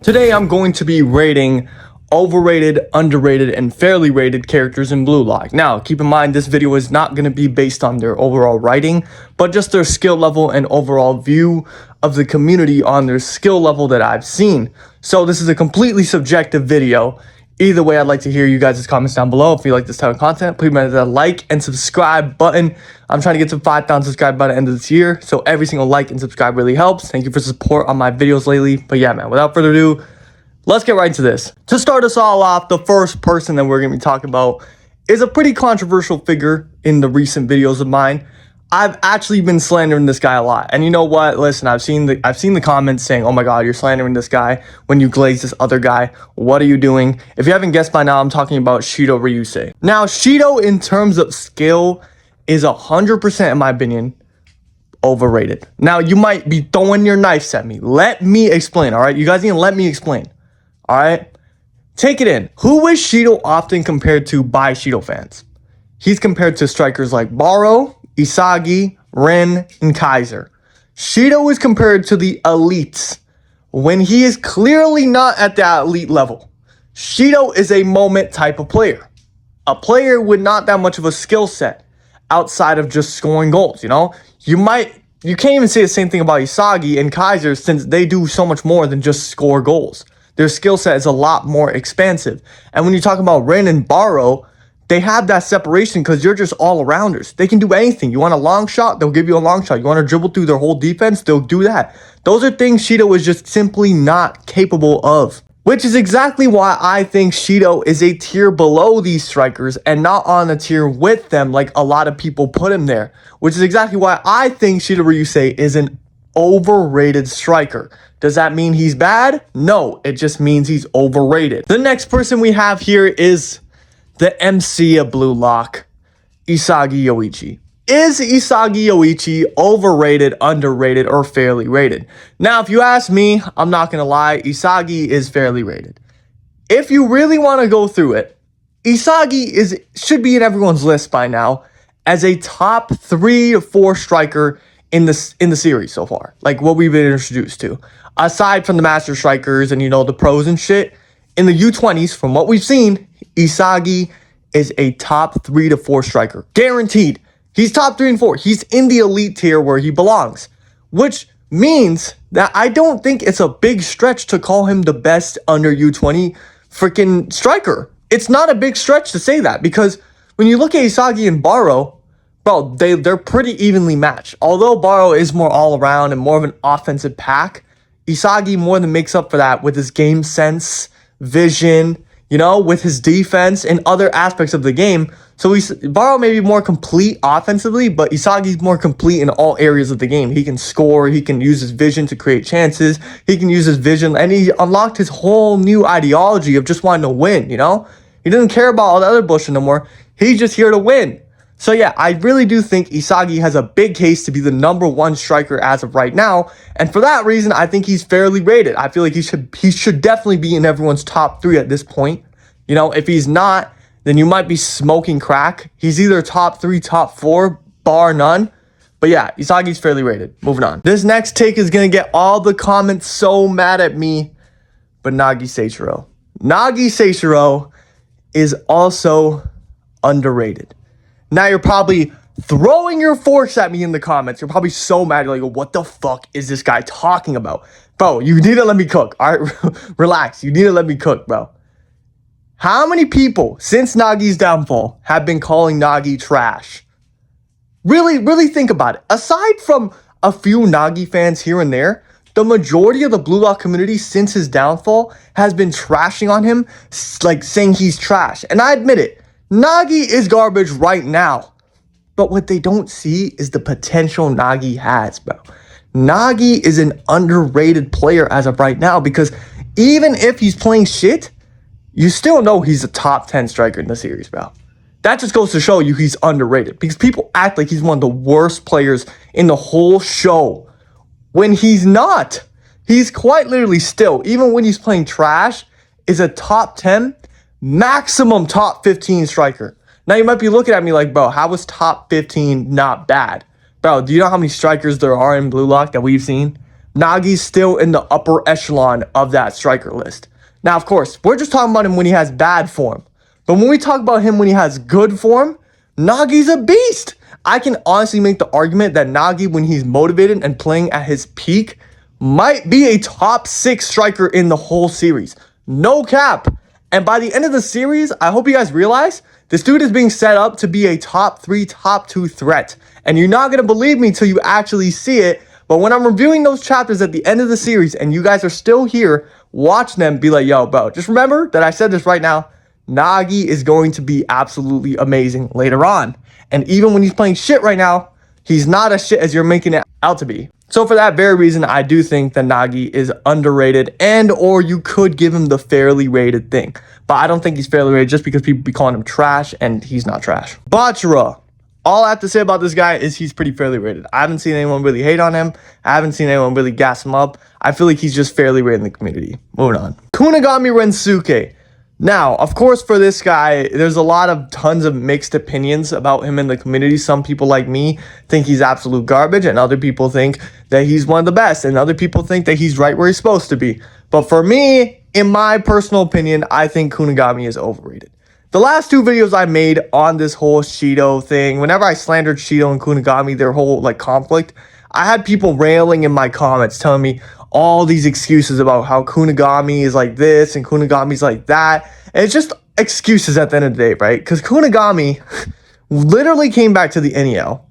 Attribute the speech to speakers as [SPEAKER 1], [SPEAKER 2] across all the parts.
[SPEAKER 1] Today I'm going to be rating overrated, underrated, and fairly rated characters in Blue Lock. Now, keep in mind this video is not going to be based on their overall writing, but just their skill level and overall view of the community on their skill level that I've seen. So this is a completely subjective video. Either way, I'd like to hear you guys' comments down below. If you like this type of content, please remember that like and subscribe button. I'm trying to get to 5,000 subscribers by the end of this year, so every single like and subscribe really helps. Thank you for support on my videos lately. But yeah, man, without further ado, let's get right into this. To start us all off, the first person that we're going to be talking about is a pretty controversial figure in the recent videos of mine. I've actually been slandering this guy a lot. And you know what? Listen, I've seen the comments saying, "Oh my god, you're slandering this guy when you glaze this other guy. What are you doing?" If you haven't guessed by now, I'm talking about Shido Ryusei. Now, Shido in terms of skill is 100% in my opinion overrated. Now, you might be throwing your knives at me. Let me explain, all right? You guys need to let me explain. All right? Take it in. Who is Shido often compared to by Shido fans? He's compared to strikers like Botra, Isagi, Ren, and Kaiser. Shido is compared to the elites when he is clearly not at that elite level. Shido is a moment type of player. A player with not that much of a skill set outside of just scoring goals, you know? You can't even say the same thing about Isagi and Kaiser since they do so much more than just score goals. Their skill set is a lot more expansive. And when you talk about Ren and Botra, they have that separation because you're just all-arounders. They can do anything. You want a long shot, they'll give you a long shot. You want to dribble through their whole defense, they'll do that. Those are things Shido is just simply not capable of. Which is exactly why I think Shido is a tier below these strikers and not on a tier with them like a lot of people put him there. Which is exactly why I think Shido Ryusei is an overrated striker. Does that mean he's bad? No, it just means he's overrated. The next person we have here is the MC of Blue Lock, Isagi Yoichi. Is Isagi Yoichi overrated, underrated, or fairly rated? Now, if you ask me, I'm not going to lie, Isagi is fairly rated. If you really want to go through it, Isagi should be in everyone's list by now as a top 3 to 4 striker in the series so far, like what we've been introduced to. Aside from the master strikers and, you know, the pros and shit, in the U20s, from what we've seen, Isagi is a top 3 to 4 striker. Guaranteed. He's top 3 and 4. He's in the elite tier where he belongs. Which means that I don't think it's a big stretch to call him the best under U20 freaking striker. It's not a big stretch to say that because when you look at Isagi and Botra, bro, they're pretty evenly matched. Although Botra is more all-around and more of an offensive pack, Isagi more than makes up for that with his game sense, vision, you know, with his defense and other aspects of the game. So Botra may be more complete offensively, but Isagi's more complete in all areas of the game. He can score, he can use his vision to create chances, he can use his vision, and he unlocked his whole new ideology of just wanting to win, you know? He doesn't care about all the other bullshit no more. He's just here to win. So yeah, I really do think Isagi has a big case to be the #1 striker as of right now. And for that reason, I think he's fairly rated. I feel like he should definitely be in everyone's top 3 at this point. You know, if he's not, then you might be smoking crack. He's either top 3, top 4, bar none. But yeah, Isagi's fairly rated. Moving on. This next take is going to get all the comments so mad at me. But Nagi Seishiro. Nagi Seishiro is also underrated. Now you're probably throwing your forks at me in the comments. You're probably so mad. You're like, what the fuck is this guy talking about? Bro, you need to let me cook. All right, relax. You need to let me cook, bro. How many people since Nagi's downfall have been calling Nagi trash? Really think about it. Aside from a few Nagi fans here and there, the majority of the Blue Lock community since his downfall has been trashing on him, like saying he's trash. And I admit it. Nagi is garbage right now. But what they don't see is the potential Nagi has, bro. Nagi is an underrated player as of right now because even if he's playing shit, you still know he's a top 10 striker in the series, bro. That just goes to show you he's underrated because people act like he's one of the worst players in the whole show when he's not. He's quite literally still, even when he's playing trash, is a top 10 maximum top 15 striker. Now you might be looking at me like, bro, how was top 15 not bad? Bro, do you know how many strikers there are in Blue Lock that we've seen? Nagi's still in the upper echelon of that striker list. Now, of course, we're just talking about him when he has bad form. But when we talk about him when he has good form, Nagi's a beast. I can honestly make the argument that Nagi, when he's motivated and playing at his peak, might be a top 6 striker in the whole series. No cap. And by the end of the series, I hope you guys realize this dude is being set up to be a top 3, top 2 threat. And you're not going to believe me till you actually see it. But when I'm reviewing those chapters at the end of the series and you guys are still here, watch them, be like, yo, bro, just remember that I said this right now. Nagi is going to be absolutely amazing later on. And even when he's playing shit right now, he's not as shit as you're making it out to be. So for that very reason, I do think that Nagi is underrated, and or you could give him the fairly rated thing. But I don't think he's fairly rated just because people be calling him trash, and he's not trash. Botra. All I have to say about this guy is he's pretty fairly rated. I haven't seen anyone really hate on him. I haven't seen anyone really gas him up. I feel like he's just fairly rated in the community. Moving on. Kunigami Rensuke. Now, of course, for this guy, there's tons of mixed opinions about him in the community. Some people like me think he's absolute garbage, and other people think that he's one of the best, and other people think that he's right where he's supposed to be. But for me, in my personal opinion, I think Kunigami is overrated. The last 2 videos I made on this whole Shido thing, whenever I slandered Shido and Kunigami, their whole conflict, I had people railing in my comments telling me all these excuses about how Kunigami is like this and Kunigami's like that. And it's just excuses at the end of the day, right? Because Kunigami literally came back to the NEL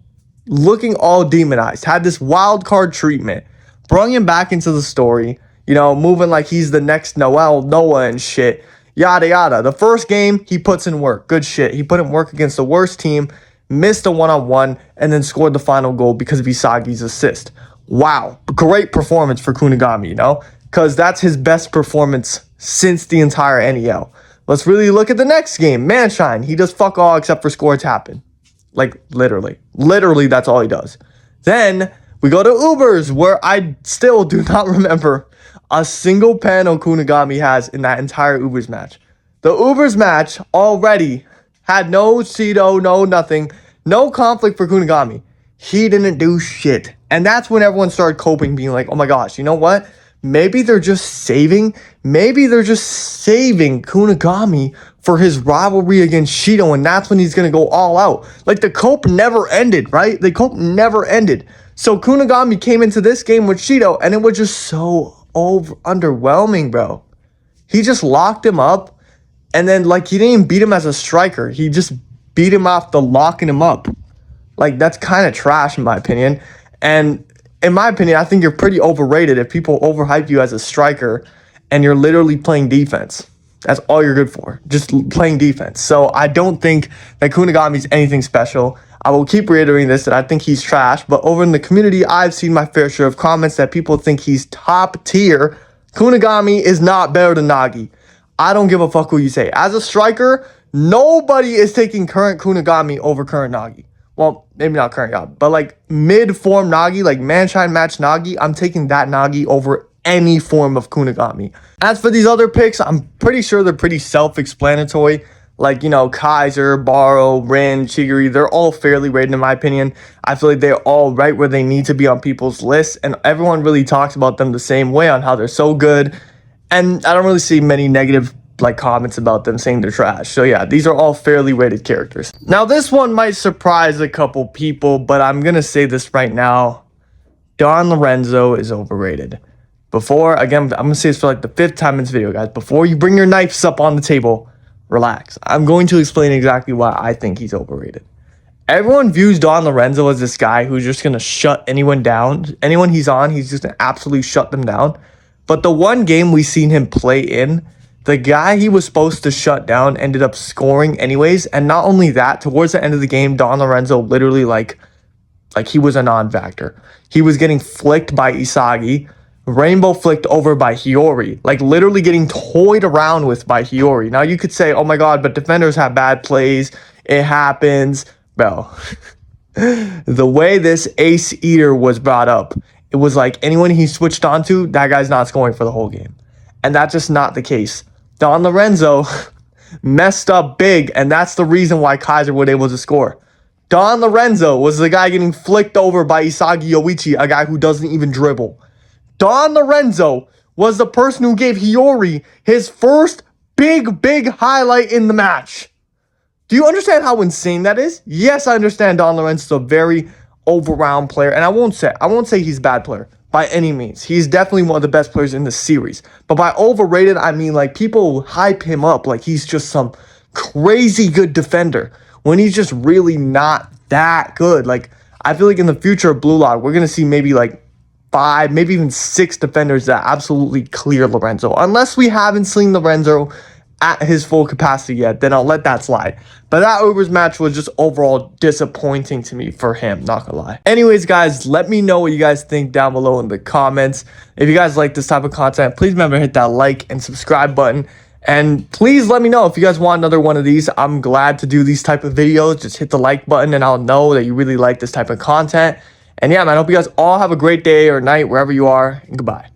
[SPEAKER 1] looking all demonized, had this wild card treatment, brought him back into the story, moving like he's the next Noah and shit, yada yada. The first game, he puts in work. Good shit. He put in work against the worst team, missed a one-on-one, and then scored the final goal because of Isagi's assist. Wow, great performance for Kunigami, because that's his best performance since the entire NEL. Let's really look at the next game. Manshine, he does fuck all except for score tapping. Literally, that's all he does. Then we go to Ubers, where I still do not remember a single panel Kunigami has in that entire Ubers match. The Ubers match already had no Shido, no nothing, no conflict for Kunigami. He didn't do shit. And that's when everyone started coping, being like, oh my gosh, you know what? Maybe they're just saving Kunigami for his rivalry against Shido, and that's when he's going to go all out. The cope never ended, right? The cope never ended. So Kunigami came into this game with Shido, and it was just so underwhelming, bro. He just locked him up, and then, he didn't even beat him as a striker. He just beat him off the locking him up. That's kind of trash, in my opinion. And in my opinion, I think you're pretty overrated if people overhype you as a striker and you're literally playing defense. That's all you're good for, just playing defense. So I don't think that Kunigami's anything special. I will keep reiterating this, that I think he's trash. But over in the community, I've seen my fair share of comments that people think he's top tier. Kunigami is not better than Nagi. I don't give a fuck who you say. As a striker, nobody is taking current Kunigami over current Nagi. Well, maybe not current Nagi, but mid-form Nagi, Manshine match Nagi, I'm taking that Nagi over any form of Kunigami. As for these other picks, I'm pretty sure they're pretty self-explanatory. Kaiser, Baro, Rin, Chigiri, they're all fairly rated in my opinion. I feel like they're all right where they need to be on people's lists, and everyone really talks about them the same way on how they're so good. And I don't really see many negative comments about them saying they're trash. So yeah, these are all fairly rated characters. Now this one might surprise a couple people, but I'm gonna say this right now. Don Lorenzo is overrated. Again, I'm gonna say this for the 5th time in this video, guys. Before you bring your knives up on the table, relax. I'm going to explain exactly why I think he's overrated. Everyone views Don Lorenzo as this guy who's just gonna shut anyone down. Anyone he's on, he's just gonna absolutely shut them down. But the one game we seen him play in, the guy he was supposed to shut down ended up scoring anyways. And not only that, towards the end of the game, Don Lorenzo literally he was a non-factor. He was getting flicked by Isagi, rainbow flicked over by Hiyori, literally getting toyed around with by Hiyori. Now you could say, oh my god, but defenders have bad plays. It happens. Bro, the way this ace eater was brought up, it was anyone he switched onto, that guy's not scoring for the whole game. And that's just not the case. Don Lorenzo messed up big, and that's the reason why Kaiser was able to score. Don Lorenzo was the guy getting flicked over by Isagi Yoichi, a guy who doesn't even dribble. Don Lorenzo was the person who gave Hiyori his first big highlight in the match. Do you understand how insane that is? Yes, I understand Don Lorenzo is a very over-round player, and I won't say he's a bad player by any means. He's definitely one of the best players in the series. But by overrated, I mean like people hype him up like he's just some crazy good defender when he's just really not that good. Like, I feel like in the future of Blue Lock, we're going to see maybe like 5, maybe even 6 defenders that absolutely clear Lorenzo. Unless we haven't seen Lorenzo at his full capacity yet, then I'll let that slide. But that overs match was just overall disappointing to me for him, not gonna lie. Anyways, guys, let me know what you guys think down below in the comments. If you guys like this type of content, please remember to hit that like and subscribe button. And please let me know if you guys want another one of these. I'm glad to do these type of videos. Just hit the like button and I'll know that you really like this type of content. And yeah, man, I hope you guys all have a great day or night wherever you are. And goodbye.